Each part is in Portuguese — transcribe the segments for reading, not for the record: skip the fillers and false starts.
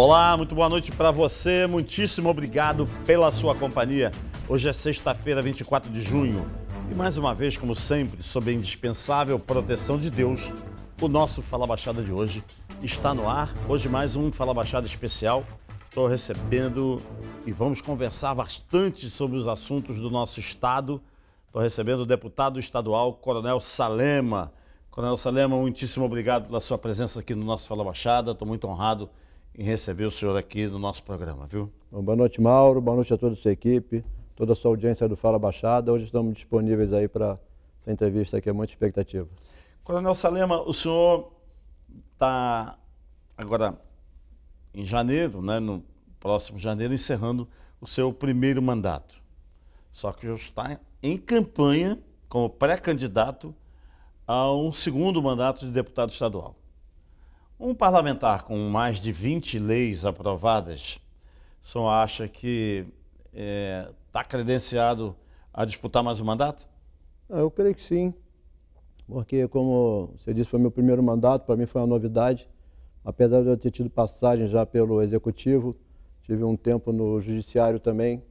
Olá, muito boa noite para você, muitíssimo obrigado pela sua companhia. Hoje é sexta-feira, 24 de junho e mais uma vez, como sempre, sob a indispensável proteção de Deus, o nosso Fala Baixada de hoje está no ar. Hoje mais um Fala Baixada especial. Estou recebendo e vamos conversar bastante sobre os assuntos do nosso estado. Estou recebendo o deputado estadual Coronel Salema. Coronel Salema, muitíssimo obrigado pela sua presença aqui no nosso Fala Baixada. Estou muito honrado em receber o senhor aqui no nosso programa, viu? Bom, boa noite, Mauro. Boa noite a toda a sua equipe, toda a sua audiência do Fala Baixada. Hoje estamos disponíveis aí para essa entrevista aqui, é muita expectativa. Coronel Salema, o senhor está agora em janeiro, né, no próximo janeiro, encerrando o seu primeiro mandato. Só que já está em campanha como pré-candidato a um segundo mandato de deputado estadual. Um parlamentar com mais de 20 leis aprovadas, o senhor acha que está credenciado a disputar mais um mandato? Eu creio que sim, porque como você disse, foi meu primeiro mandato, para mim foi uma novidade. Apesar de eu ter tido passagem já pelo Executivo, tive um tempo no Judiciário também,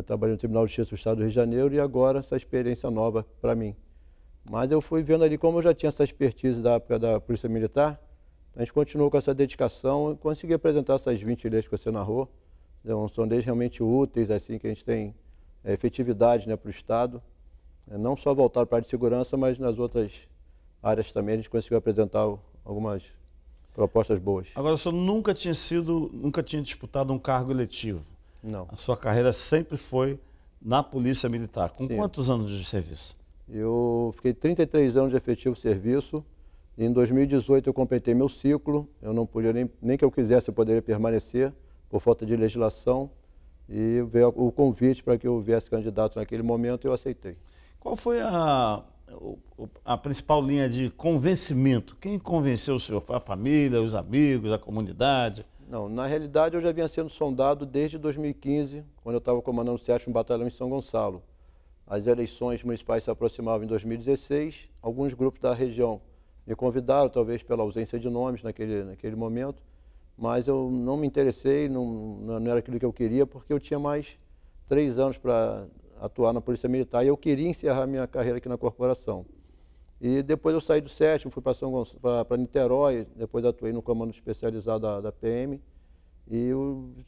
trabalhei no Tribunal de Justiça do Estado do Rio de Janeiro e agora essa experiência nova para mim. Mas eu fui vendo ali, como eu já tinha essa expertise da época da Polícia Militar, a gente continuou com essa dedicação e consegui apresentar essas 20 leis que você narrou. Então, são leis realmente úteis, assim, que a gente tem efetividade, né, para o Estado. Não só voltado para a área de segurança, mas nas outras áreas também a gente conseguiu apresentar algumas propostas boas. Agora, o senhor nunca tinha disputado um cargo eletivo. Não. A sua carreira sempre foi na Polícia Militar. Com Sim. Quantos anos de serviço? Eu fiquei 33 anos de efetivo serviço. E em 2018 eu completei meu ciclo. Eu não podia, nem que eu quisesse, eu poderia permanecer por falta de legislação. E veio o convite para que eu viesse candidato naquele momento e eu aceitei. Qual foi a principal linha de convencimento? Quem convenceu o senhor? Foi a família, os amigos, a comunidade? Não, na realidade eu já vinha sendo sondado desde 2015, quando eu estava comandando o 7º Batalhão em São Gonçalo. As eleições municipais se aproximavam em 2016, alguns grupos da região me convidaram, talvez pela ausência de nomes naquele momento, mas eu não me interessei, não era aquilo que eu queria, porque eu tinha mais 3 anos para atuar na Polícia Militar e eu queria encerrar minha carreira aqui na corporação. E depois eu saí do 7º, fui para Niterói, depois atuei no comando especializado da PM e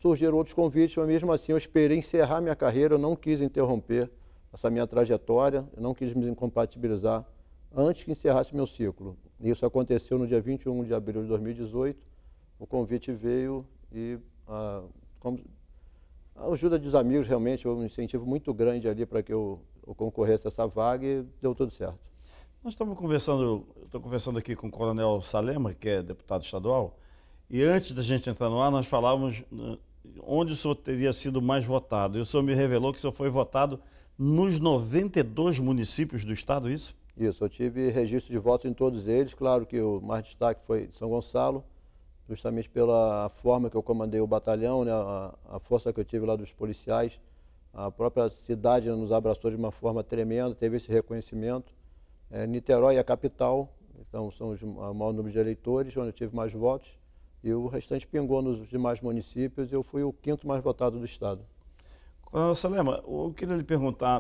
surgiram outros convites, mas mesmo assim eu esperei encerrar minha carreira, eu não quis interromper essa minha trajetória, eu não quis me incompatibilizar antes que encerrasse meu ciclo. Isso aconteceu no dia 21 de abril de 2018, o convite veio e com a ajuda dos amigos realmente, um incentivo muito grande ali para que eu concorresse a essa vaga e deu tudo certo. Nós estou conversando aqui com o Coronel Salema, que é deputado estadual, e antes da gente entrar no ar, nós falávamos onde o senhor teria sido mais votado. E o senhor me revelou que o senhor foi votado nos 92 municípios do estado, isso? Isso, eu tive registro de votos em todos eles, claro que o mais destaque foi São Gonçalo, justamente pela forma que eu comandei o batalhão, né, a força que eu tive lá dos policiais, a própria cidade nos abraçou de uma forma tremenda, teve esse reconhecimento. Niterói é a capital, então são o maior número de eleitores, onde eu tive mais votos, e o restante pingou nos demais municípios, e eu fui o 5º mais votado do estado. Coronel Salema, eu queria lhe perguntar,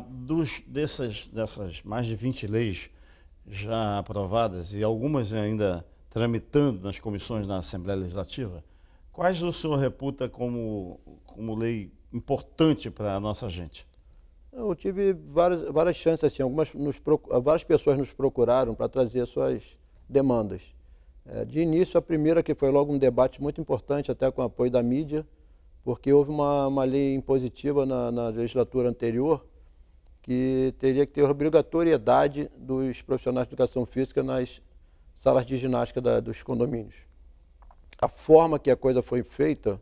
dessas mais de 20 leis já aprovadas e algumas ainda tramitando nas comissões da Assembleia Legislativa, quais o senhor reputa como lei importante para a nossa gente? Eu tive várias chances, assim, várias pessoas nos procuraram para trazer suas demandas. De início, a primeira, que foi logo um debate muito importante, até com o apoio da mídia, porque houve uma lei impositiva na legislatura anterior que teria que ter obrigatoriedade dos profissionais de educação física nas salas de ginástica dos condomínios. A forma que a coisa foi feita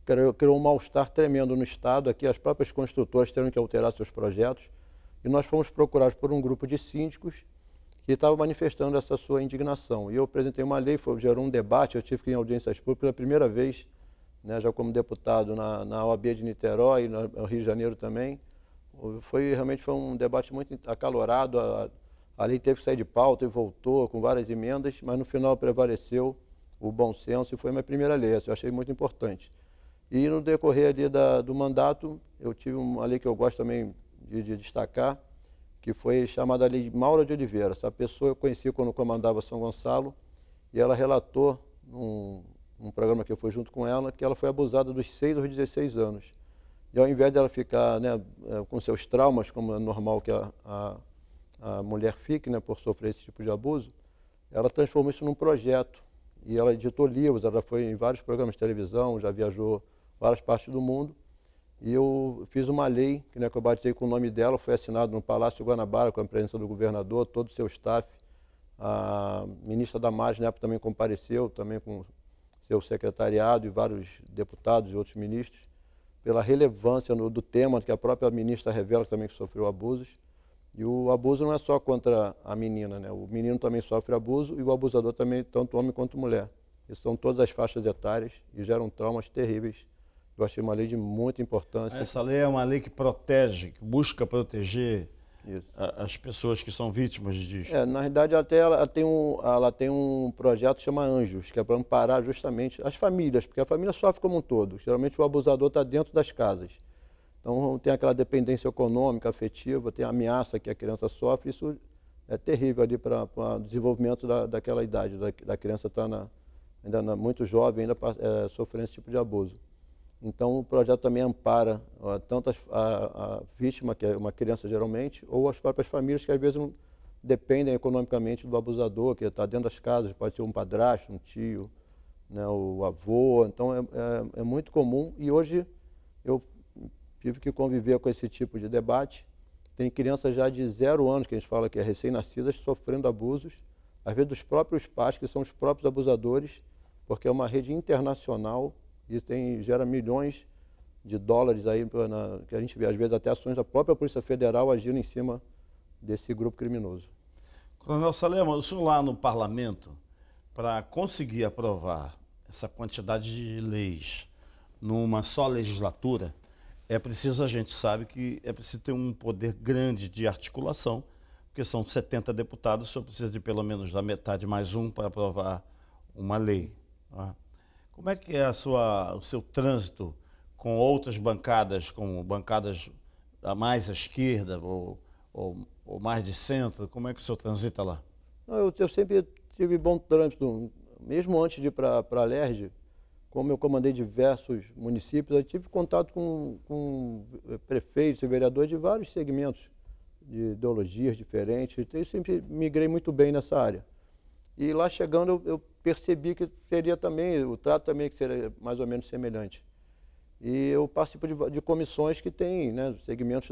criou um mal-estar tremendo no Estado. Aqui as próprias construtoras tiveram que alterar seus projetos e nós fomos procurados por um grupo de síndicos que estavam manifestando essa sua indignação. E eu apresentei uma lei, gerou um debate, eu tive que ir em audiências públicas pela primeira vez, né, já como deputado na OAB de Niterói, no Rio de Janeiro também. Realmente foi um debate muito acalorado, a lei teve que sair de pauta e voltou com várias emendas, mas no final prevaleceu o bom senso, e foi minha primeira lei, essa eu achei muito importante. E no decorrer ali do mandato, eu tive uma lei que eu gosto também de destacar, que foi chamada Lei Maura de Oliveira. Essa pessoa eu conheci quando comandava São Gonçalo, e ela relatou num programa que eu fui junto com ela, que ela foi abusada dos 6 aos 16 anos. E ao invés dela ficar, né, com seus traumas, como é normal que a mulher fique, né, por sofrer esse tipo de abuso, ela transformou isso num projeto. E ela editou livros, ela foi em vários programas de televisão, já viajou várias partes do mundo. E eu fiz uma lei, né, que eu batizei com o nome dela, foi assinado no Palácio Guanabara, com a presença do governador, todo o seu staff. A ministra Damares, na época, também compareceu, também com seu secretariado e vários deputados e outros ministros, pela relevância do tema, que a própria ministra revela também que sofreu abusos. E o abuso não é só contra a menina, né? O menino também sofre abuso e o abusador também, tanto homem quanto mulher. Isso são todas as faixas etárias e geram traumas terríveis. Eu achei uma lei de muita importância. Essa lei é uma lei que protege, que busca proteger as pessoas que são vítimas disso. Na realidade, ela tem um projeto que chama Anjos, que é para amparar justamente as famílias, porque a família sofre como um todo. Geralmente o abusador está dentro das casas. Então tem aquela dependência econômica, afetiva, tem a ameaça que a criança sofre, isso é terrível ali para o desenvolvimento daquela idade, da criança estar ainda muito jovem, ainda sofrendo esse tipo de abuso. Então o projeto também ampara tanto a vítima, que é uma criança geralmente, ou as próprias famílias que às vezes não dependem economicamente do abusador, que está dentro das casas, pode ser um padrasto, um tio, né, o avô. Então é muito comum e hoje eu tive que conviver com esse tipo de debate. Tem crianças já de 0 anos, que a gente fala que é recém-nascidas, sofrendo abusos, às vezes dos próprios pais, que são os próprios abusadores, porque é uma rede internacional e gera milhões de dólares aí, que a gente vê, às vezes até ações da própria Polícia Federal agindo em cima desse grupo criminoso. Coronel Salema, o senhor lá no parlamento, para conseguir aprovar essa quantidade de leis numa só legislatura, é preciso, a gente sabe que é preciso ter um poder grande de articulação, porque são 70 deputados, o senhor precisa de pelo menos da metade mais um para aprovar uma lei. Tá? Como é que é o seu trânsito com outras bancadas, como bancadas mais à esquerda ou mais de centro? Como é que o senhor transita lá? Eu sempre tive bom trânsito, mesmo antes de ir para a LERJ, como eu comandei diversos municípios, eu tive contato com prefeitos e vereadores de vários segmentos, de ideologias diferentes, então eu sempre migrei muito bem nessa área. E lá chegando eu percebi que seria também, o trato também que seria mais ou menos semelhante. E eu participo de comissões que têm, né, segmentos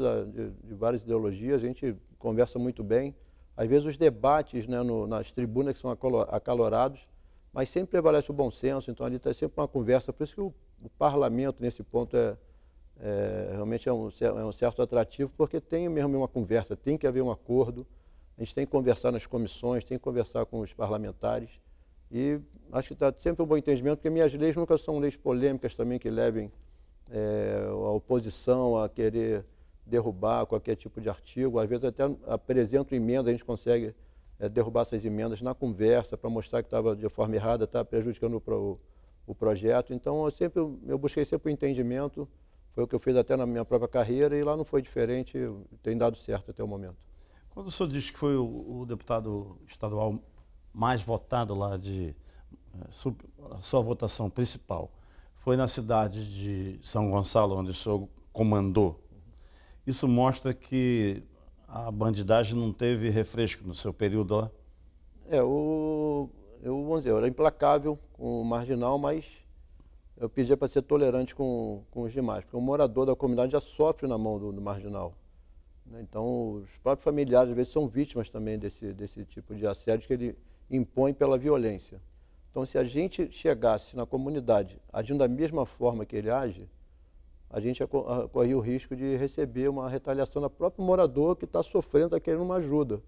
de várias ideologias, a gente conversa muito bem. Às vezes os debates, né, nas tribunas que são acalorados, mas sempre prevalece o bom senso, então ali está sempre uma conversa. Por isso que o parlamento, nesse ponto, realmente é um certo atrativo, porque tem mesmo uma conversa, tem que haver um acordo. A gente tem que conversar nas comissões, tem que conversar com os parlamentares. E acho que está sempre um bom entendimento, porque minhas leis nunca são leis polêmicas também que levem a oposição a querer derrubar qualquer tipo de artigo. Às vezes até apresento emenda, a gente consegue derrubar essas emendas na conversa para mostrar que estava de forma errada, está prejudicando o projeto. Então eu busquei sempre o entendimento, foi o que eu fiz até na minha própria carreira e lá não foi diferente, tem dado certo até o momento. Quando o senhor diz que foi o deputado estadual mais votado lá, a sua votação principal foi na cidade de São Gonçalo, onde o senhor comandou, isso mostra que a bandidagem não teve refresco no seu período lá? Vamos dizer, eu era implacável com o marginal, mas eu pedia para ser tolerante com os demais, porque o morador da comunidade já sofre na mão do marginal. Então, os próprios familiares, às vezes, são vítimas também desse tipo de assédio que ele impõe pela violência. Então, se a gente chegasse na comunidade agindo da mesma forma que ele age, a gente corria o risco de receber uma retaliação do próprio morador que está sofrendo, está querendo uma ajuda.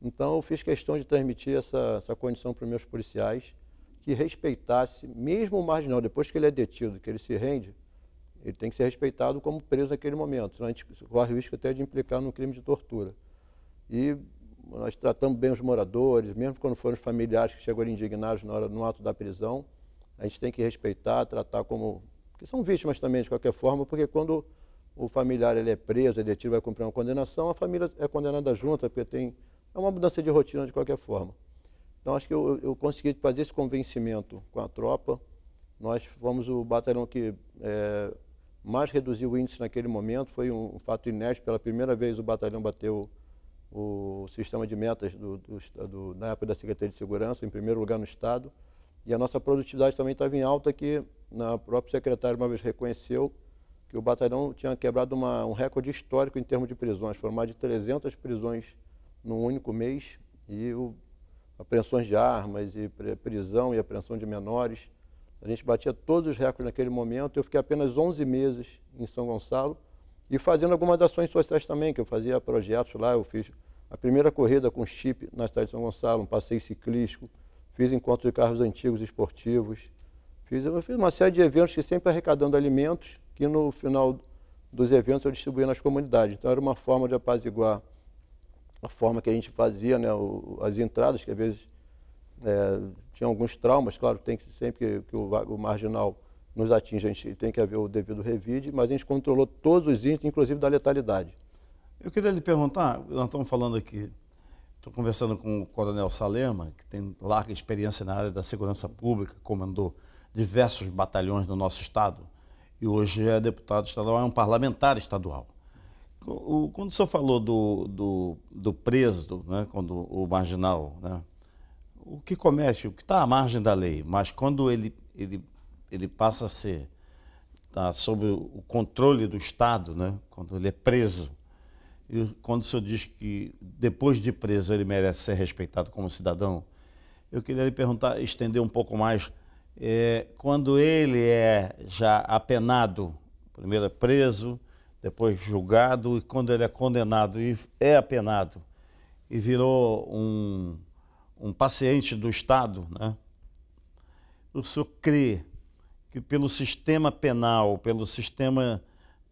Então, eu fiz questão de transmitir essa condição para os meus policiais, que respeitasse, mesmo o marginal, depois que ele é detido, que ele se rende, ele tem que ser respeitado como preso naquele momento, senão a gente corre o risco até de implicar num crime de tortura. E nós tratamos bem os moradores, mesmo quando foram os familiares que chegam ali indignados no ato da prisão, a gente tem que respeitar, tratar como... que são vítimas também, de qualquer forma, porque quando o familiar ele é preso, é detido, vai cumprir uma condenação, a família é condenada junto, porque é uma mudança de rotina de qualquer forma. Então, acho que eu consegui fazer esse convencimento com a tropa. Nós fomos o batalhão que mais reduziu o índice naquele momento, foi um fato inédito. Pela primeira vez o batalhão bateu o sistema de metas na época da Secretaria de Segurança, em primeiro lugar no Estado. E a nossa produtividade também estava em alta, que o próprio secretário uma vez reconheceu que o batalhão tinha quebrado um recorde histórico em termos de prisões. Foram mais de 300 prisões num único mês, e apreensões de armas, e prisão e apreensão de menores. A gente batia todos os recordes naquele momento. Eu fiquei apenas 11 meses em São Gonçalo e fazendo algumas ações sociais também, que eu fazia projetos lá. Eu fiz a primeira corrida com chip na cidade de São Gonçalo, um passeio ciclístico, fiz encontros de carros antigos esportivos, eu fiz uma série de eventos que sempre arrecadando alimentos, que no final dos eventos eu distribuía nas comunidades. Então era uma forma de apaziguar a forma que a gente fazia, né, as entradas, que às vezes tinha alguns traumas. Claro, tem que sempre que o marginal nos atinge, a gente tem que haver o devido revide, mas a gente controlou todos os índices, inclusive da letalidade. Eu queria lhe perguntar, nós estamos falando aqui, estou conversando com o Coronel Salema, que tem larga experiência na área da segurança pública, comandou diversos batalhões no nosso estado e hoje é deputado estadual, é um parlamentar estadual. Quando o senhor falou do preso, né, quando o marginal, né, o que comete, o que está à margem da lei, mas quando ele passa a ser, tá, sob o controle do Estado, né, quando ele é preso, e quando o senhor diz que depois de preso ele merece ser respeitado como cidadão, eu queria lhe perguntar, estender um pouco mais, quando ele é já apenado, primeiro é preso, depois julgado, e quando ele é condenado e é apenado e virou um paciente do Estado, né? O senhor crê que pelo sistema penal, pelo sistema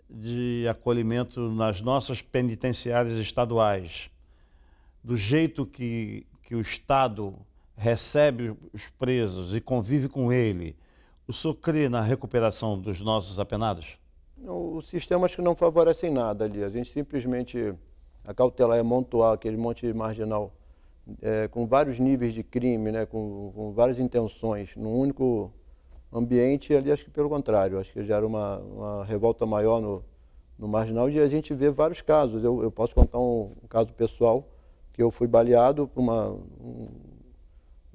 de acolhimento nas nossas penitenciárias estaduais, do jeito que o Estado recebe os presos e convive com ele, o senhor crê na recuperação dos nossos apenados? Os sistemas que não favorecem nada ali. A gente simplesmente acautelar e amontoar aquele monte marginal com vários níveis de crime, né, com várias intenções, num único ambiente, ali acho que pelo contrário, acho que gera uma revolta maior no marginal, e a gente vê vários casos. Eu posso contar um caso pessoal, que eu fui baleado por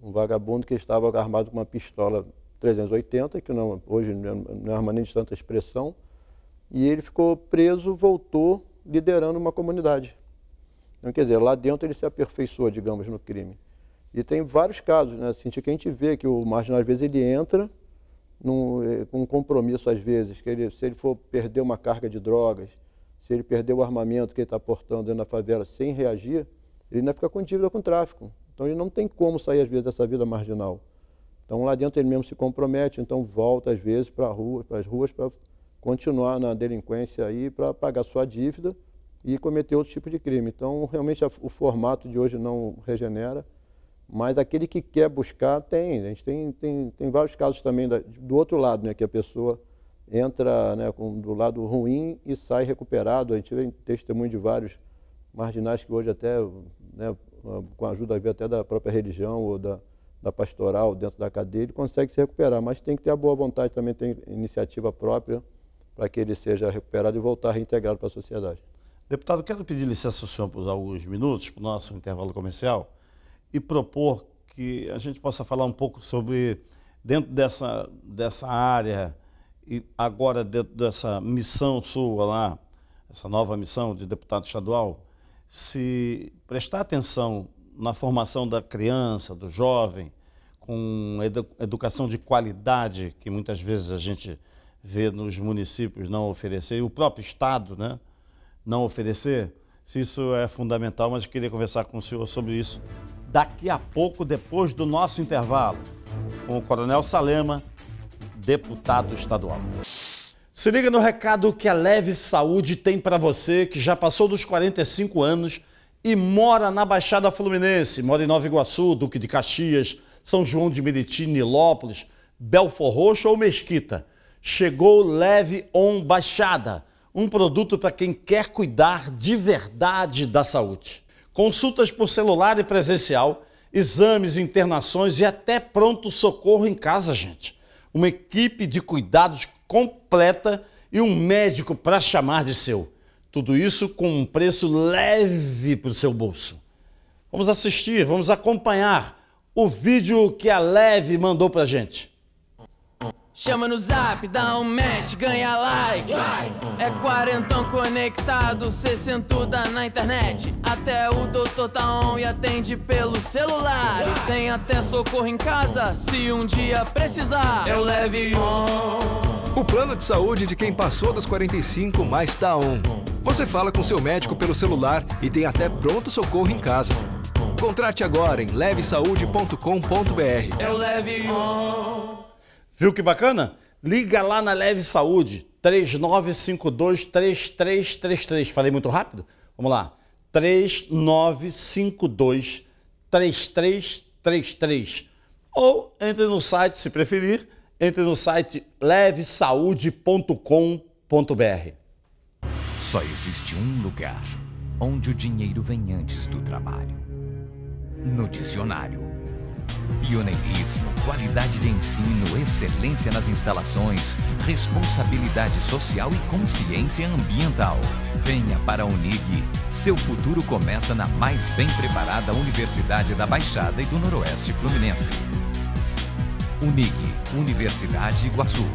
um vagabundo que estava armado com uma pistola 380, que hoje não é arma nem de tanta expressão, e ele ficou preso, voltou liderando uma comunidade. Então, quer dizer, lá dentro ele se aperfeiçoa, digamos, no crime. E tem vários casos, né, assim, que a gente vê que o marginal, às vezes, ele entra com um compromisso, às vezes, que se ele for perder uma carga de drogas, se ele perder o armamento que ele está portando dentro da favela sem reagir, ele ainda fica com dívida com o tráfico. Então ele não tem como sair, às vezes, dessa vida marginal. Então lá dentro ele mesmo se compromete, então volta, às vezes, para as ruas para continuar na delinquência aí, para pagar sua dívida e cometer outro tipo de crime. Então, realmente, o formato de hoje não regenera, mas aquele que quer buscar, tem. A gente tem vários casos também do outro lado, né, que a pessoa entra, né, do lado ruim e sai recuperado. A gente tem testemunho de vários marginais que hoje até, né, com a ajuda até da própria religião ou da pastoral dentro da cadeia, ele consegue se recuperar, mas tem que ter a boa vontade, também tem iniciativa própria para que ele seja recuperado e voltar reintegrado para a sociedade. Deputado, quero pedir licença ao senhor por alguns minutos para o nosso intervalo comercial e propor que a gente possa falar um pouco sobre, dentro dessa área e agora dentro dessa missão sua lá, essa nova missão de deputado estadual, se prestar atenção na formação da criança, do jovem, com educação de qualidade, que muitas vezes a gente vê nos municípios não oferecer, e o próprio Estado, né, não oferecer, se isso é fundamental, mas eu queria conversar com o senhor sobre isso daqui a pouco, depois do nosso intervalo, com o Coronel Salema, deputado estadual. Se liga no recado que a Leve Saúde tem para você, que já passou dos 45 anos e mora na Baixada Fluminense, mora em Nova Iguaçu, Duque de Caxias, São João de Meriti, Nilópolis, Belfor Roxo ou Mesquita, chegou Leve On Baixada, um produto para quem quer cuidar de verdade da saúde. Consultas por celular e presencial, exames, internações e até pronto-socorro em casa, gente. Uma equipe de cuidados completa e um médico para chamar de seu. Tudo isso com um preço leve para o seu bolso. Vamos assistir, vamos acompanhar o vídeo que a Leve mandou para a gente. Chama no zap, dá um match, ganha like. É quarentão conectado, sessentuda na internet. Até o doutor tá on e atende pelo celular. E tem até socorro em casa, se um dia precisar. É o Leve On. O plano de saúde de quem passou dos 45 mais tá on. Você fala com seu médico pelo celular e tem até pronto-socorro em casa. Contrate agora em levesaude.com.br. É o Leve On. Viu que bacana? Liga lá na Leve Saúde, 3952-3333. Falei muito rápido? Vamos lá. 3952-3333. Ou entre no site, se preferir, entre no site levesaude.com.br. Só existe um lugar onde o dinheiro vem antes do trabalho. No dicionário. Pioneirismo, qualidade de ensino, excelência nas instalações, responsabilidade social e consciência ambiental. Venha para a Unig. Seu futuro começa na mais bem preparada Universidade da Baixada e do Noroeste Fluminense. Unig, Universidade Iguaçu.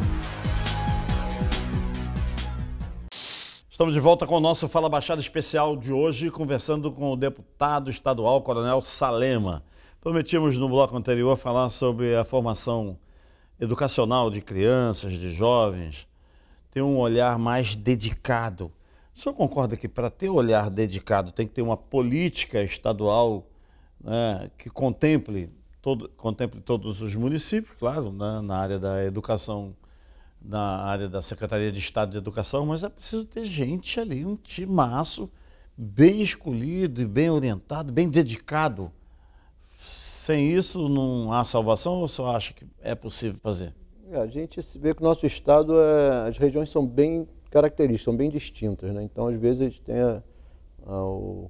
Estamos de volta com o nosso Fala Baixada especial de hoje, conversando com o deputado estadual Coronel Salema. Prometíamos no bloco anterior falar sobre a formação educacional de crianças, de jovens, ter um olhar mais dedicado. O senhor concorda que para ter olhar dedicado tem que ter uma política estadual, né, que contemple todos os municípios, claro, né, na área da educação, na área da Secretaria de Estado de Educação, mas é preciso ter gente ali, um timaço bem escolhido e bem orientado, bem dedicado. Sem isso não há salvação ou você acha que é possível fazer? A gente vê que o nosso estado, as regiões são bem características, são bem distintas, né? Então, às vezes, a gente tem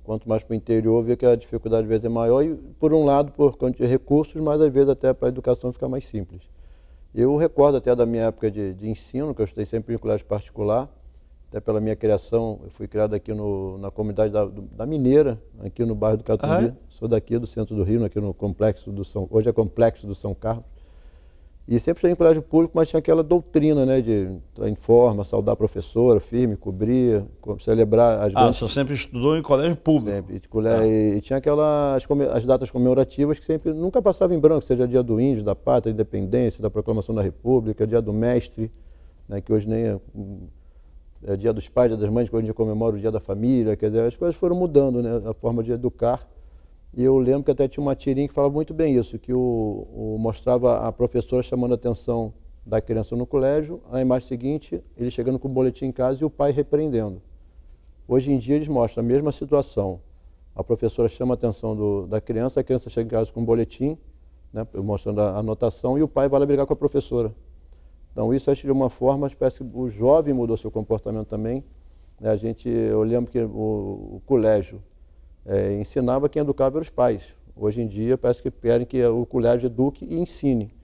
quanto mais para o interior, vê que a dificuldade às vezes é maior e, por um lado, por conta de recursos, mas às vezes até para a educação fica mais simples. Eu recordo até da minha época de ensino, que eu estudei sempre em colégio particular, até pela minha criação, eu fui criado aqui na comunidade da Mineira, aqui no bairro do Catumbi. Sou daqui do centro do Rio, aqui no complexo hoje é complexo do São Carlos. E sempre estudei em colégio público, mas tinha aquela doutrina, né, de entrar em forma, saudar a professora, firme, cobrir, celebrar as grandes... O senhor sempre estudou em colégio público? Sempre. E tinha as datas comemorativas que sempre, nunca passava em branco, seja dia do Índio, da Pátria, da Independência, da Proclamação da República, dia do Mestre, né, que hoje nem é dia dos pais, dia das mães, que hoje a gente comemora o dia da família, quer dizer, as coisas foram mudando, né, a forma de educar. E eu lembro que até tinha uma tirinha que falava muito bem isso, que mostrava a professora chamando a atenção da criança no colégio, a imagem seguinte, ele chegando com o boletim em casa e o pai repreendendo. Hoje em dia eles mostram a mesma situação. A professora chama a atenção da criança, a criança chega em casa com o boletim, né, mostrando a anotação, e o pai vai lá brigar com a professora. Então isso, acho que de uma forma, parece que o jovem mudou seu comportamento também. Eu lembro que o colégio ensinava, quem educava eram os pais. Hoje em dia parece que querem que o colégio eduque e ensine.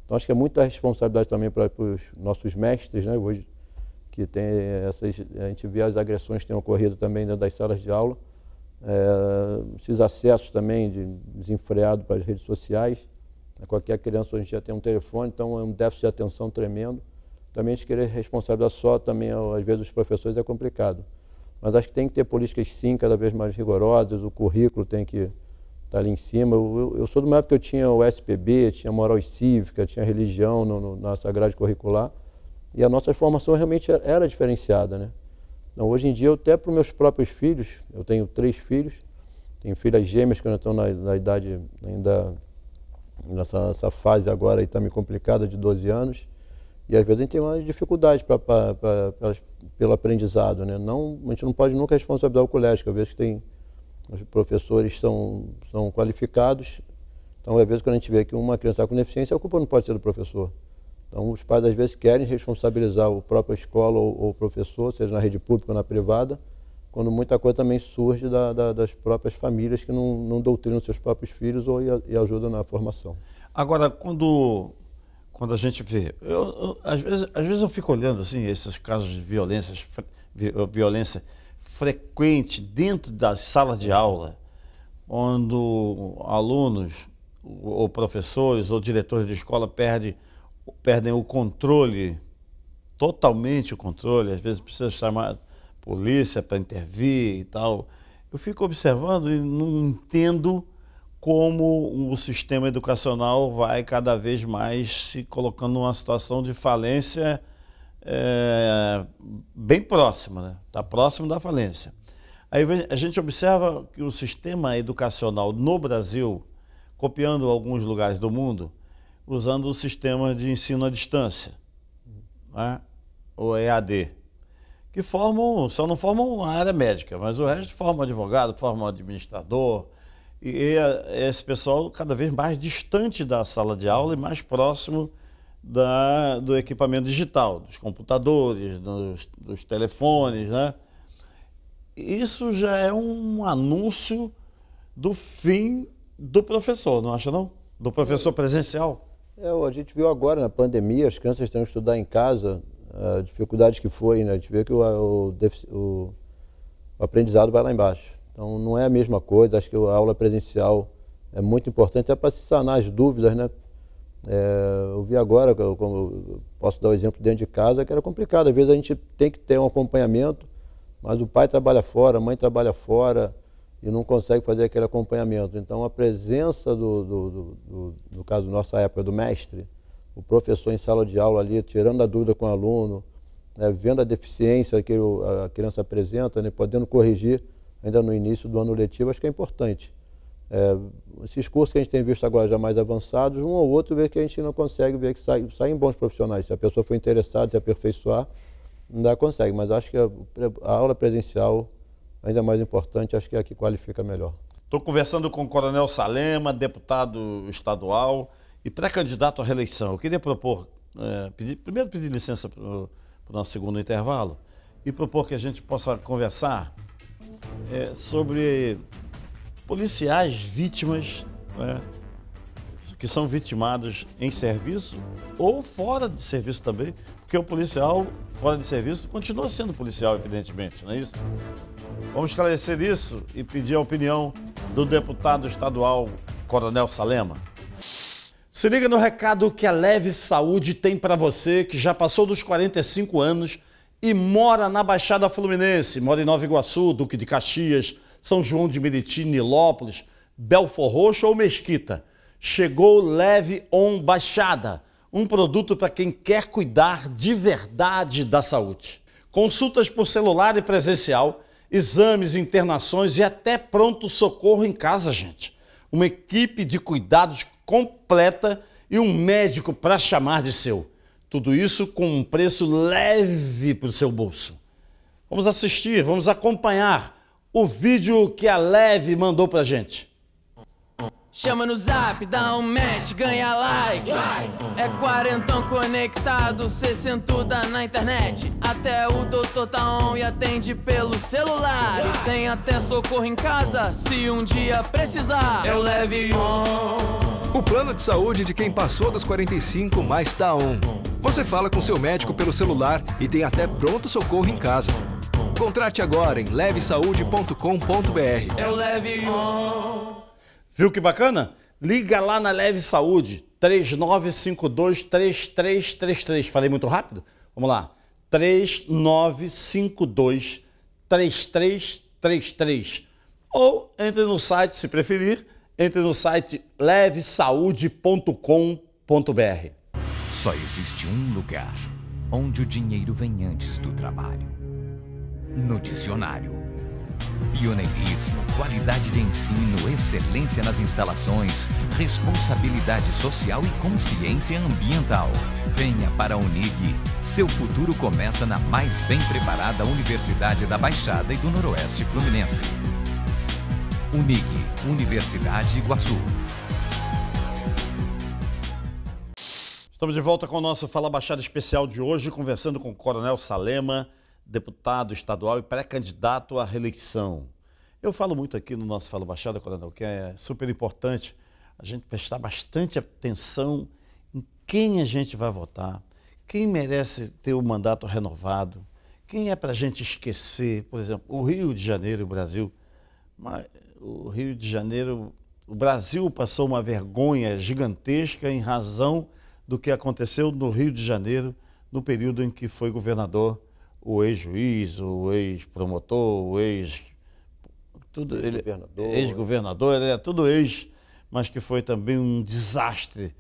Então acho que é muita responsabilidade também para os nossos mestres, né, hoje, que tem a gente vê as agressões que têm ocorrido também dentro das salas de aula, esses acessos também desenfreados para as redes sociais. Qualquer criança hoje em dia tem um telefone, então é um déficit de atenção tremendo. Também a gente querer responsabilizar só também, às vezes, os professores é complicado. Mas acho que tem que ter políticas, sim, cada vez mais rigorosas, o currículo tem que estar ali em cima. Eu sou de uma época que eu tinha o SPB, tinha moral e cívica, tinha religião na nossa grade curricular, e a nossa formação realmente era diferenciada, né? Então, hoje em dia, até para os meus próprios filhos, eu tenho 3 filhos, tenho filhas gêmeas que ainda estão na idade, ainda nessa fase agora aí também complicada de 12 anos, e às vezes a gente tem uma dificuldade pelo aprendizado, né? A gente não pode nunca responsabilizar o colégio, que eu vejo que tem os professores são qualificados. Então, às vezes, quando a gente vê que uma criança está com deficiência, a culpa não pode ser do professor. Então, os pais, às vezes, querem responsabilizar a própria escola ou o professor, seja na rede pública ou na privada, quando muita coisa também surge das próprias famílias que não doutrinam seus próprios filhos e ajudam na formação. Agora, quando a gente vê, às vezes eu fico olhando assim, esses casos de violência frequente dentro das salas de aula, quando alunos, ou professores, ou diretores de escola perdem o controle, totalmente o controle, às vezes precisa chamar polícia para intervir e tal. Eu fico observando e não entendo como o sistema educacional vai cada vez mais se colocando numa situação de falência bem próxima, né? Está próximo da falência. Aí a gente observa que o sistema educacional no Brasil, copiando alguns lugares do mundo, usando o sistema de ensino à distância, né? O EAD, que só não formam a área médica, mas o resto forma advogado, forma administrador, e esse pessoal cada vez mais distante da sala de aula e mais próximo do equipamento digital, dos computadores, dos telefones, né? Isso já é um anúncio do fim do professor, não acha não? Do professor presencial. A gente viu agora na pandemia, as crianças têm que estudar em casa, a dificuldade que foi, né? A gente vê que o aprendizado vai lá embaixo. Então não é a mesma coisa, acho que a aula presencial é muito importante, até para se sanar as dúvidas, né? Eu vi agora, como posso dar o exemplo dentro de casa, que era complicado. Às vezes a gente tem que ter um acompanhamento, mas o pai trabalha fora, a mãe trabalha fora e não consegue fazer aquele acompanhamento. Então a presença no caso, nossa época, do mestre, o professor em sala de aula ali, tirando a dúvida com o aluno, né, vendo a deficiência que a criança apresenta, né, podendo corrigir ainda no início do ano letivo, acho que é importante. Esses cursos que a gente tem visto agora já mais avançados, um ou outro vê que a gente não consegue ver que saem bons profissionais. Se a pessoa for interessada, se aperfeiçoar, ainda consegue. Mas acho que a aula presencial, ainda mais importante, acho que é a que qualifica melhor. Estou conversando com o Coronel Salema, deputado estadual e pré-candidato à reeleição. Eu queria propor, primeiro pedir licença para o nosso segundo intervalo e propor que a gente possa conversar sobre policiais vítimas, né, que são vitimados em serviço ou fora de serviço também, porque o policial fora de serviço continua sendo policial, evidentemente, não é isso? Vamos esclarecer isso e pedir a opinião do deputado estadual Coronel Salema. Se liga no recado que a Leve Saúde tem para você que já passou dos 45 anos e mora na Baixada Fluminense, mora em Nova Iguaçu, Duque de Caxias, São João de Meriti, Nilópolis, Belfor Roxo ou Mesquita. Chegou Leve On Baixada, um produto para quem quer cuidar de verdade da saúde. Consultas por celular e presencial, exames, internações e até pronto-socorro em casa, gente. Uma equipe de cuidados completa e um médico para chamar de seu. Tudo isso com um preço leve para o seu bolso. Vamos assistir, vamos acompanhar o vídeo que a Leve mandou pra gente. Chama no zap, dá um match, ganha like. É quarentão conectado, cê sentuda na internet. Até o doutor tá on e atende pelo celular. E tem até socorro em casa, se um dia precisar. Eu Leve On. O plano de saúde de quem passou dos 45 mais tá on. Você fala com seu médico pelo celular e tem até pronto-socorro em casa. Contrate agora em levesaude.com.br. Eu Leve On. Viu que bacana? Liga lá na Leve Saúde, 3952-3333. Falei muito rápido? Vamos lá. 3952-3333. Ou entre no site, se preferir, entre no site levesaude.com.br. Só existe um lugar onde o dinheiro vem antes do trabalho. No dicionário. Pioneirismo, qualidade de ensino, excelência nas instalações, responsabilidade social e consciência ambiental. Venha para a Unig. Seu futuro começa na mais bem preparada Universidade da Baixada e do Noroeste Fluminense. Unig, Universidade Iguaçu. Estamos de volta com o nosso Fala Baixada especial de hoje, conversando com o Coronel Salema, deputado estadual e pré-candidato à reeleição. Eu falo muito aqui no nosso Fala Baixada, Coronel, que é super importante a gente prestar bastante atenção em quem a gente vai votar, quem merece ter o mandato renovado, quem é para a gente esquecer. Por exemplo, o Rio de Janeiro, o Brasil. O Rio de Janeiro, o Brasil passou uma vergonha gigantesca em razão do que aconteceu no Rio de Janeiro no período em que foi governador o ex-juiz, o ex-promotor, o ex-governador, ele é tudo ex, mas que foi também um desastre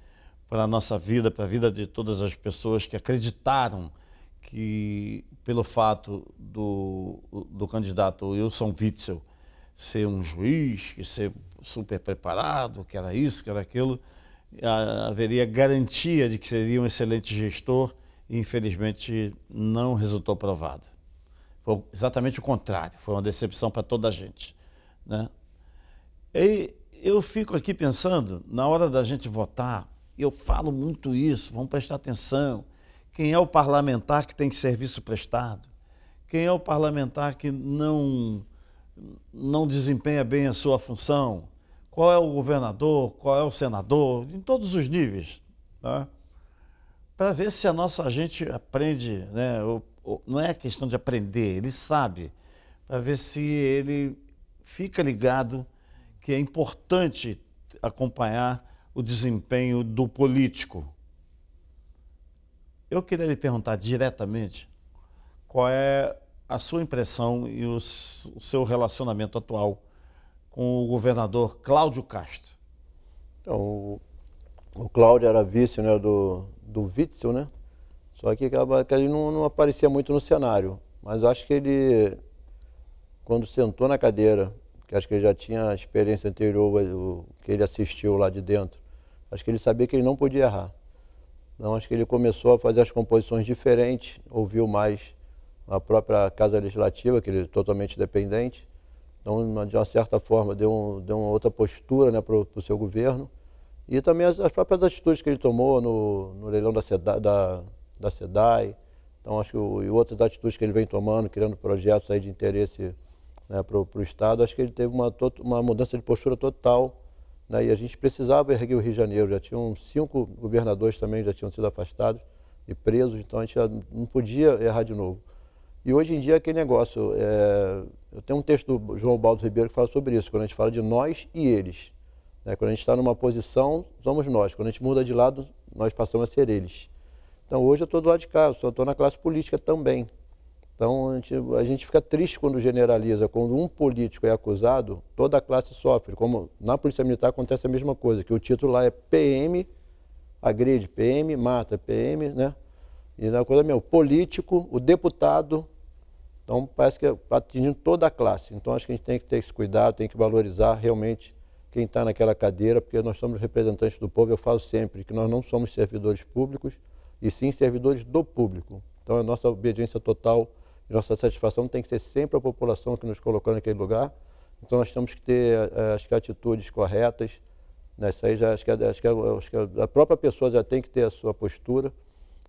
para a nossa vida, para a vida de todas as pessoas que acreditaram que, pelo fato do candidato Wilson Witzel ser um juiz, que ser super preparado, que era isso, que era aquilo, haveria garantia de que seria um excelente gestor e, infelizmente, não resultou provado. Foi exatamente o contrário, foi uma decepção para toda a gente, né? E eu fico aqui pensando, na hora da gente votar, eu falo muito isso, vamos prestar atenção. Quem é o parlamentar que tem serviço prestado? Quem é o parlamentar que não desempenha bem a sua função? Qual é o governador, qual é o senador, em todos os níveis, tá? Para ver se a nossa gente aprende, né? Não é questão de aprender, ele sabe, para ver se ele fica ligado que é importante acompanhar o desempenho do político. Eu queria lhe perguntar diretamente qual é a sua impressão e o seu relacionamento atual com o governador Cláudio Castro. Então, o Cláudio era vice, né, do Witzel, né? Só que ele não aparecia muito no cenário. Mas eu acho que ele, quando sentou na cadeira, que acho que ele já tinha a experiência anterior, que ele assistiu lá de dentro, acho que ele sabia que ele não podia errar. Então, acho que ele começou a fazer as composições diferentes, ouviu mais a própria Casa Legislativa, que ele é totalmente dependente. Então, de uma certa forma, deu uma outra postura, né, para o seu governo. E também as próprias atitudes que ele tomou no leilão da SEDAI. Então, acho que e outras atitudes que ele vem tomando, criando projetos aí de interesse, né, para o Estado, acho que ele teve uma mudança de postura total, né, e a gente precisava erguer o Rio de Janeiro. Já tinham 5 governadores também, já tinham sido afastados e presos, então a gente já não podia errar de novo. E hoje em dia aquele negócio, eu tenho um texto do João Baldo Ribeiro que fala sobre isso, quando a gente fala de nós e eles. Né? Quando a gente está numa posição, somos nós. Quando a gente muda de lado, nós passamos a ser eles. Então hoje eu estou do lado de cá, eu só estou na classe política também. Então a gente fica triste quando generaliza. Quando um político é acusado, toda a classe sofre. Como na Polícia Militar acontece a mesma coisa, que o título lá é PM, agride, PM, mata, PM, né? E na coisa mesmo, político, o deputado. Então, parece que atingindo toda a classe. Então, acho que a gente tem que ter esse cuidado, tem que valorizar realmente quem está naquela cadeira, porque nós somos representantes do povo. Eu falo sempre que nós não somos servidores públicos, e sim servidores do público. Então, a nossa obediência total e nossa satisfação tem que ser sempre a população que nos colocou naquele lugar. Então, nós temos que ter, acho que, atitudes corretas. Né? Isso aí acho que a própria pessoa já tem que ter a sua postura.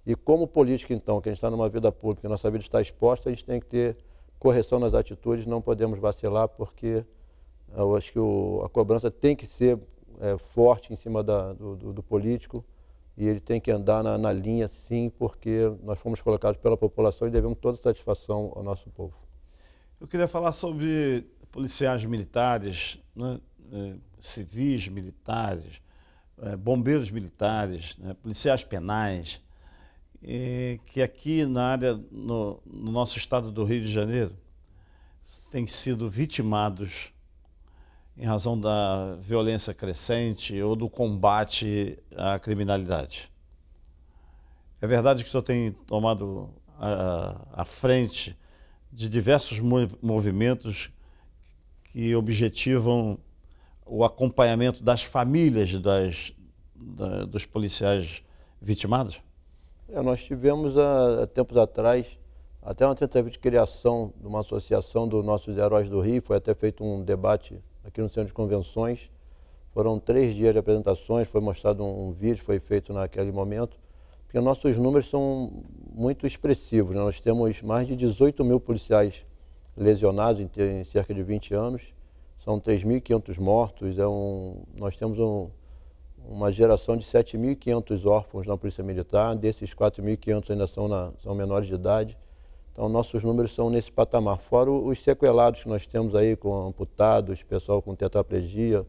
E como político, então, que a gente está numa vida pública, nossa vida está exposta, a gente tem que ter correção nas atitudes, não podemos vacilar, porque eu acho que a cobrança tem que ser forte em cima do político, e ele tem que andar na linha, sim, porque nós fomos colocados pela população e devemos toda satisfação ao nosso povo. Eu queria falar sobre policiais militares, né? Civis militares, bombeiros militares, né? Policiais penais, que aqui na área, no nosso estado do Rio de Janeiro, têm sido vitimados em razão da violência crescente ou do combate à criminalidade. É verdade que o senhor tem tomado a frente de diversos movimentos que objetivam o acompanhamento das famílias dos policiais vitimados? Nós tivemos, há tempos atrás, até uma tentativa de criação de uma associação dos nossos heróis do Rio. Foi até feito um debate aqui no Centro de Convenções. Foram 3 dias de apresentações, foi mostrado um vídeo, foi feito naquele momento, porque nossos números são muito expressivos, né? Nós temos mais de 18 mil policiais lesionados em cerca de 20 anos, são 3.500 mortos, nós temos uma geração de 7.500 órfãos na Polícia Militar, desses 4.500 ainda são menores de idade. Então, nossos números são nesse patamar. Fora os sequelados que nós temos aí, com amputados, pessoal com tetraplegia,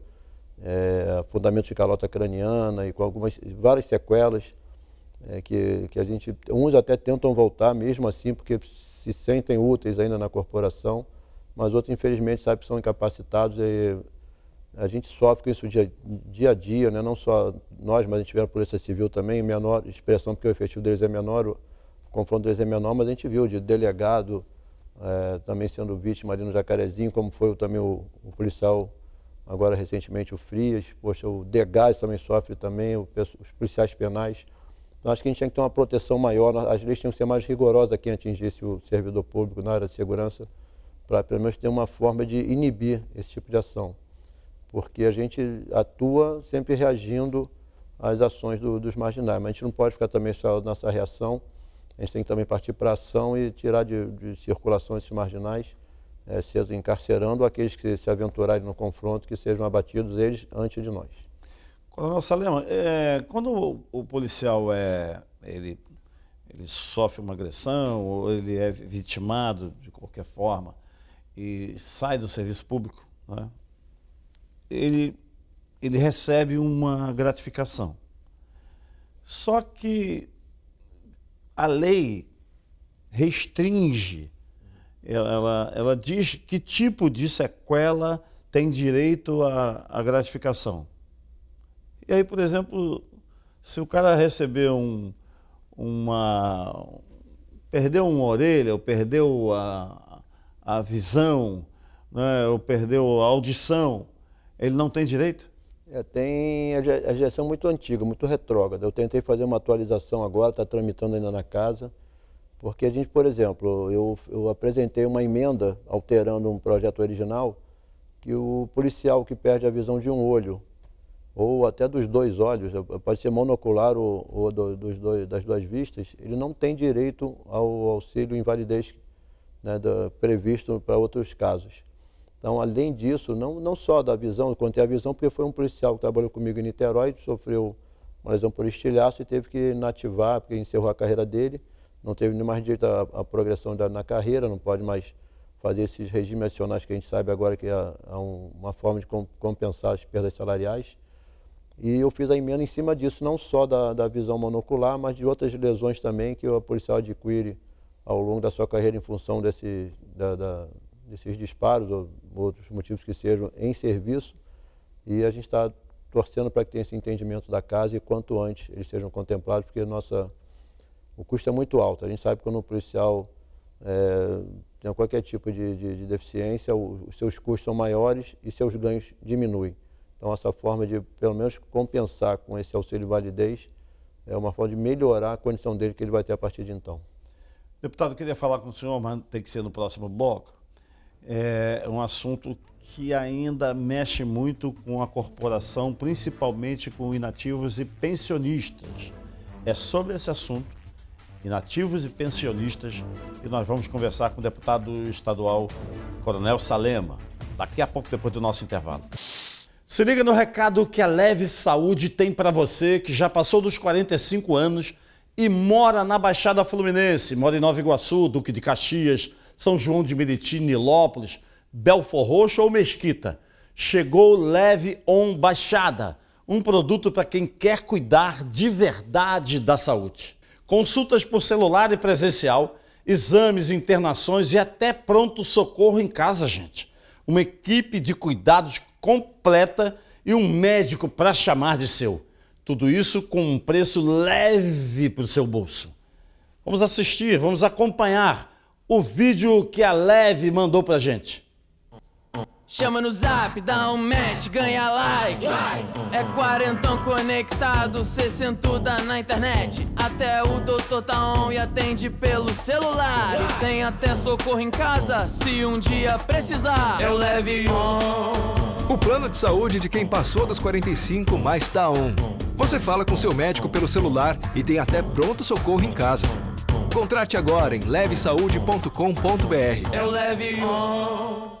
fundamentos de calota craniana e com várias sequelas, que a gente, uns até tentam voltar mesmo assim, porque se sentem úteis ainda na corporação, mas outros, infelizmente, sabe, são incapacitados. E a gente sofre com isso dia a dia, né? Não só nós, mas a gente vê a Polícia Civil também, em menor expressão, porque o efetivo deles é menor, o confronto deles é menor, mas a gente viu de delegado também sendo vítima ali no Jacarezinho, como foi também o policial, agora recentemente o Frias, poxa, o Degás também sofre também, os policiais penais. Então acho que a gente tinha que ter uma proteção maior, as leis tinham que ser mais rigorosas a quem atingisse o servidor público na área de segurança, para pelo menos ter uma forma de inibir esse tipo de ação. Porque a gente atua sempre reagindo às ações dos marginais, mas a gente não pode ficar também só nessa reação, a gente tem que também partir para a ação e tirar de circulação esses marginais, seja encarcerando aqueles que se aventurarem no confronto, que sejam abatidos eles antes de nós. Coronel Salema, quando o policial ele sofre uma agressão ou ele é vitimado de qualquer forma e sai do serviço público, né, ele recebe uma gratificação. Só que a lei restringe, ela diz que tipo de sequela tem direito à gratificação. E aí, por exemplo, se o cara receber perdeu uma orelha, ou perdeu a visão, né, ou perdeu a audição, ele não tem direito? Tem a gestão muito antiga, muito retrógrada. Eu tentei fazer uma atualização agora, está tramitando ainda na casa, porque a gente, por exemplo, eu apresentei uma emenda alterando um projeto original que o policial que perde a visão de um olho, ou até dos 2 olhos, pode ser monocular ou das 2 vistas, ele não tem direito ao auxílio invalidez, né, previsto para outros casos. Então, além disso, não só da visão, eu contei a visão porque foi um policial que trabalhou comigo em Niterói, sofreu uma lesão por estilhaço e teve que inativar, porque encerrou a carreira dele, não teve nem mais direito à progressão na carreira, não pode mais fazer esses regimes adicionais que a gente sabe agora que é uma forma de compensar as perdas salariais. E eu fiz a emenda em cima disso, não só da visão monocular, mas de outras lesões também que o policial adquire ao longo da sua carreira em função desses disparos ou outros motivos que sejam em serviço. E a gente está torcendo para que tenha esse entendimento da casa e quanto antes eles sejam contemplados, porque o custo é muito alto. A gente sabe que quando um policial tem qualquer tipo de deficiência, os seus custos são maiores e seus ganhos diminuem. Então, essa forma de, pelo menos, compensar com esse auxílio validez é uma forma de melhorar a condição dele que ele vai ter a partir de então. Deputado, eu queria falar com o senhor, mas tem que ser no próximo bloco. É um assunto que ainda mexe muito com a corporação, principalmente com inativos e pensionistas. É sobre esse assunto, inativos e pensionistas, que nós vamos conversar com o deputado estadual Coronel Salema, daqui a pouco, depois do nosso intervalo. Se liga no recado que a Leve Saúde tem para você que já passou dos 45 anos e mora na Baixada Fluminense, mora em Nova Iguaçu, Duque de Caxias, São João de Meriti, Nilópolis, Belfor Roxo ou Mesquita. Chegou Leve On Baixada, um produto para quem quer cuidar de verdade da saúde. Consultas por celular e presencial, exames, internações e até pronto-socorro em casa, gente. Uma equipe de cuidados completa e um médico para chamar de seu. Tudo isso com um preço leve para o seu bolso. Vamos assistir, vamos acompanhar o vídeo que a Leve mandou para a gente. Chama no zap, dá um match, ganha like. É 40 conectado, 60 na internet. Até o doutor tá on e atende pelo celular. E tem até socorro em casa, se um dia precisar. É o Leve On. O plano de saúde de quem passou dos 45 mais dá um. Você fala com seu médico pelo celular e tem até pronto-socorro em casa. Contrate agora em levesaude.com.br. É o Leve On.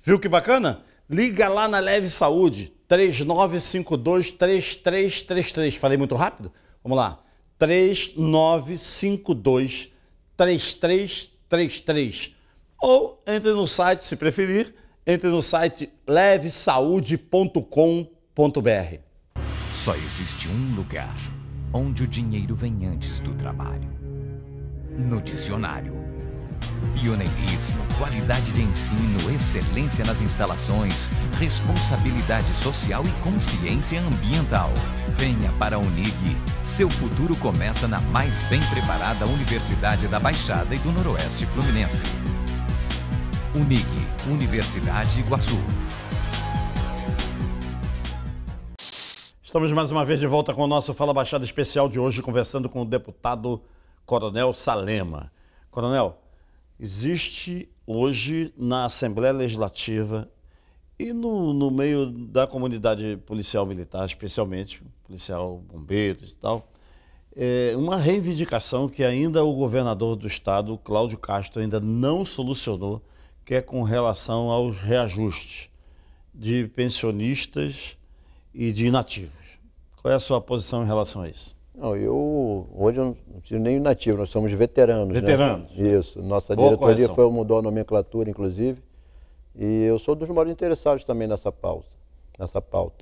Viu que bacana? Liga lá na Leve Saúde, 3952-3333. Falei muito rápido? Vamos lá. 3952-3333. Ou entre no site, se preferir, entre no site levesaude.com.br. Só existe um lugar onde o dinheiro vem antes do trabalho. No dicionário. Pioneirismo, qualidade de ensino, excelência nas instalações, responsabilidade social e consciência ambiental. Venha para a Unig. Seu futuro começa na mais bem preparada Universidade da Baixada e do Noroeste Fluminense. Unig, Universidade Iguaçu. Estamos mais uma vez de volta com o nosso Fala Baixada especial de hoje, conversando com o deputado Coronel Salema. Coronel, existe hoje na Assembleia Legislativa e no meio da comunidade policial militar, especialmente, policial, bombeiros e tal, uma reivindicação que ainda o governador do estado, Cláudio Castro, ainda não solucionou, que é com relação aos reajustes de pensionistas e de inativos. Qual é a sua posição em relação a isso? Não, hoje eu não preciso nem inativo, nós somos veteranos. Veteranos? Né? Isso, nossa Boa diretoria correção. mudou a nomenclatura, inclusive, e eu sou dos maiores interessados também nessa pauta.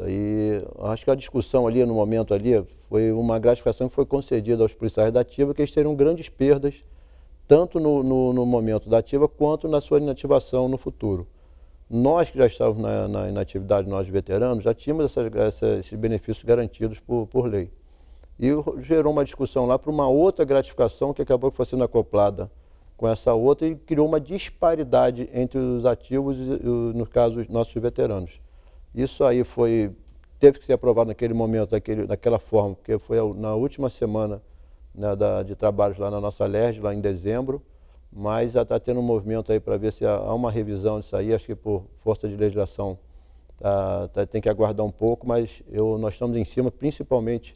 E acho que a discussão ali, no momento ali, foi uma gratificação que foi concedida aos policiais da ativa, que eles teriam grandes perdas, tanto no momento da ativa, quanto na sua inativação no futuro. Nós que já estávamos na inatividade, nós veteranos, já tínhamos esses benefícios garantidos por lei. E gerou uma discussão lá para uma outra gratificação que acabou sendo acoplada com essa outra e criou uma disparidade entre os ativos e, no caso, os nossos veteranos. Isso aí teve que ser aprovado naquele momento, daquela forma, porque foi na última semana, né, de trabalhos lá na nossa LERJ, lá em dezembro, mas já está tendo um movimento aí para ver se há uma revisão disso aí, acho que por força de legislação tem que aguardar um pouco, mas nós estamos em cima, principalmente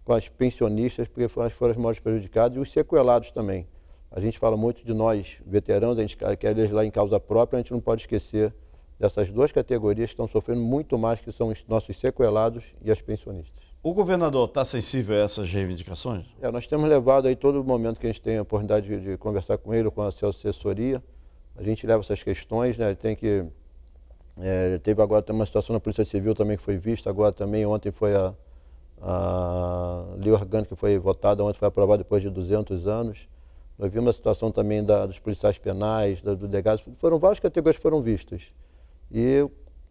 com as pensionistas, porque foram as maiores prejudicadas, e os sequelados também. A gente fala muito de nós, veteranos, a gente quer legislar em causa própria, a gente não pode esquecer dessas duas categorias que estão sofrendo muito mais, que são os nossos sequelados e as pensionistas. O governador está sensível a essas reivindicações? Nós temos levado aí todo momento que a gente tem a oportunidade de conversar com ele, com a sua assessoria, a gente leva essas questões, né? Teve agora uma situação na Polícia Civil também que foi vista, agora também ontem foi a lei orgânica que foi votada, ontem foi aprovada depois de 200 anos. Nós vimos a situação também dos policiais penais, do delegado, foram várias categorias que foram vistas. E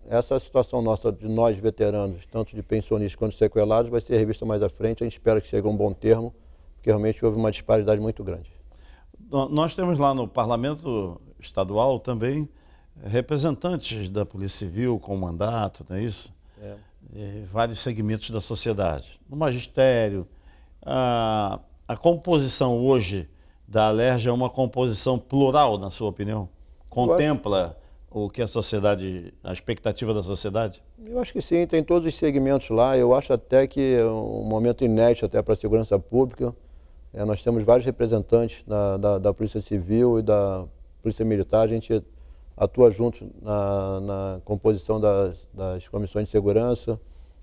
essa situação nossa, de nós veteranos, tanto de pensionistas quanto de sequelados, vai ser revista mais à frente. A gente espera que chegue a um bom termo, porque realmente houve uma disparidade muito grande. Nós temos lá no Parlamento Estadual também representantes da Polícia Civil com mandato, não é isso? Vários segmentos da sociedade. No magistério, a composição hoje da LERJ é uma composição plural, na sua opinião? Contempla o que a expectativa da sociedade? Eu acho que sim, tem todos os segmentos lá. Eu acho até que é um momento inédito até para a segurança pública. Nós temos vários representantes da Polícia Civil e da Polícia Militar. A gente atua junto na composição das comissões de segurança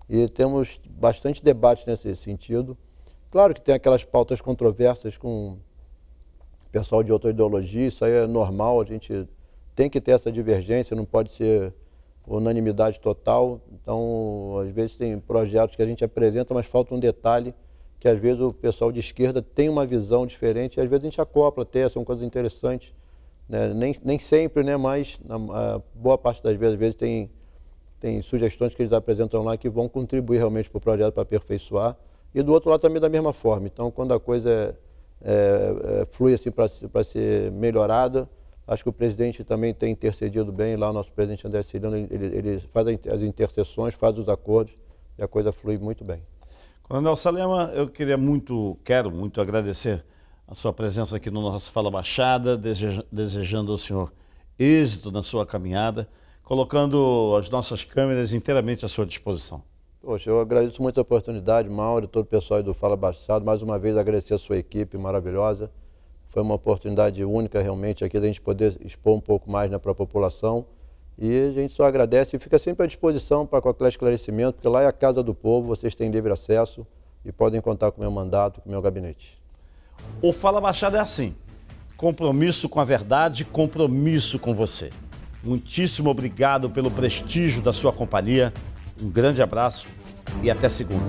e temos bastante debate nesse sentido. Claro que tem aquelas pautas controversas com o pessoal de outra ideologia, isso aí é normal, a gente tem que ter essa divergência, não pode ser unanimidade total. Então, às vezes tem projetos que a gente apresenta, mas falta um detalhe que às vezes o pessoal de esquerda tem uma visão diferente e às vezes a gente acopla até, são coisas interessantes. Né? Nem sempre, né? Mas a boa parte das vezes tem sugestões que eles apresentam lá que vão contribuir realmente para o projeto para aperfeiçoar. E do outro lado também da mesma forma. Então, quando a coisa flui assim para ser melhorada, acho que o presidente também tem intercedido bem, lá o nosso presidente André Cirino, ele faz as intercessões, faz os acordos e a coisa flui muito bem. Coronel Salema, eu quero muito agradecer a sua presença aqui no nosso Fala Baixada, desejando ao senhor êxito na sua caminhada. colocando as nossas câmeras inteiramente à sua disposição. Poxa, eu agradeço muito a oportunidade, Mauro, e todo o pessoal aí do Fala Baixado. Mais uma vez agradecer a sua equipe maravilhosa. Foi uma oportunidade única realmente aqui da gente poder expor um pouco mais, né, para a população. E a gente só agradece e fica sempre à disposição para qualquer esclarecimento, porque lá é a casa do povo, vocês têm livre acesso e podem contar com o meu mandato, com o meu gabinete. O Fala Baixado é assim, compromisso com a verdade, compromisso com você. Muitíssimo obrigado pelo prestígio da sua companhia, um grande abraço e até segunda.